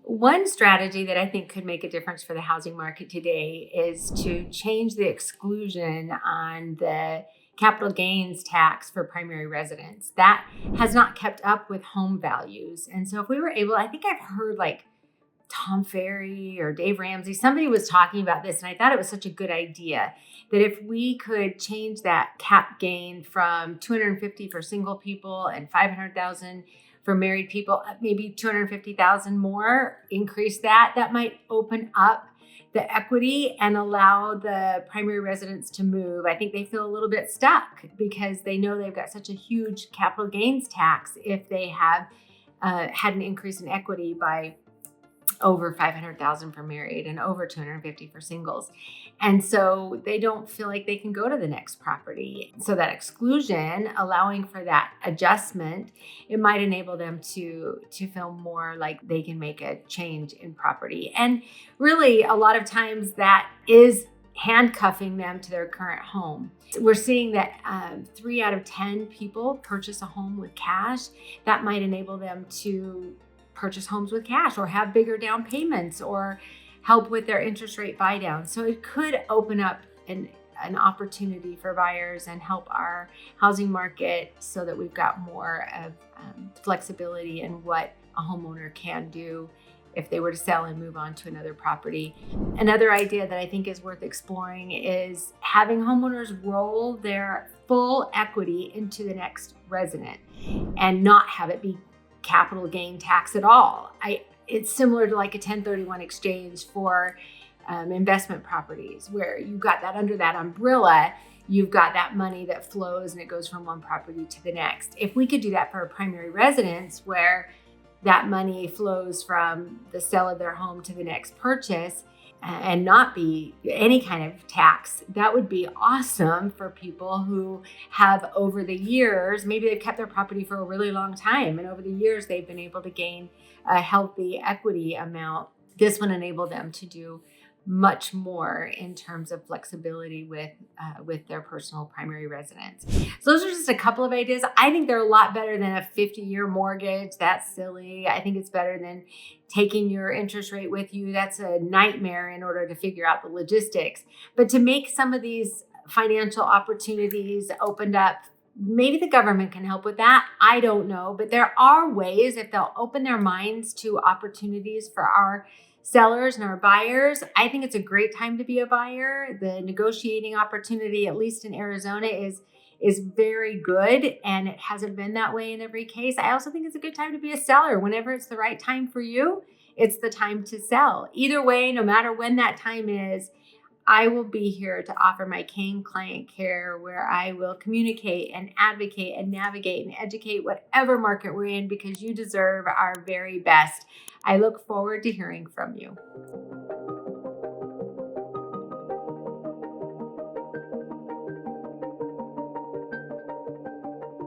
One strategy that I think could make a difference for the housing market today is to change the exclusion on the capital gains tax for primary residents. That has not kept up with home values. And so if we were able, I think I've heard like Tom Ferry or Dave Ramsey, somebody was talking about this, and I thought it was such a good idea that if we could change that cap gain from 250 for single people and 500,000 for married people, maybe 250,000 more, increase that might open up the equity and allow the primary residents to move. I think they feel a little bit stuck because they know they've got such a huge capital gains tax if they have had an increase in equity by over 500,000 for married and over 250 for singles. And so they don't feel like they can go to the next property. So that exclusion, allowing for that adjustment, it might enable them to feel more like they can make a change in property. And really, a lot of times that is handcuffing them to their current home. We're seeing that 3 out of 10 people purchase a home with cash. That might enable them to purchase homes with cash or have bigger down payments or help with their interest rate buy down. So it could open up an opportunity for buyers and help our housing market so that we've got more of flexibility in what a homeowner can do if they were to sell and move on to another property. Another idea that I think is worth exploring is having homeowners roll their full equity into the next resident and not have it be capital gain tax at all. It's similar to like a 1031 exchange for investment properties where you got that under that umbrella, you've got that money that flows and it goes from one property to the next. If we could do that for a primary residence where that money flows from the sale of their home to the next purchase and not be any kind of tax, that would be awesome for people who have over the years, maybe they've kept their property for a really long time and over the years they've been able to gain a healthy equity amount. This would enable them to do much more in terms of flexibility with their personal primary residence. So those are just a couple of ideas. I think they're a lot better than a 50-year mortgage. That's silly. I think it's better than taking your interest rate with you. That's a nightmare in order to figure out the logistics. But to make some of these financial opportunities opened up, maybe the government can help with that. I don't know. But there are ways, if they'll open their minds to opportunities for our sellers and our buyers. I think it's a great time to be a buyer. The negotiating opportunity, at least in Arizona, is very good, and it hasn't been that way in every case. I also think it's a good time to be a seller. Whenever it's the right time for you, it's the time to sell. Either way, no matter when that time is, I will be here to offer my Kane client care where I will communicate and advocate and navigate and educate whatever market we're in because you deserve our very best. I look forward to hearing from you.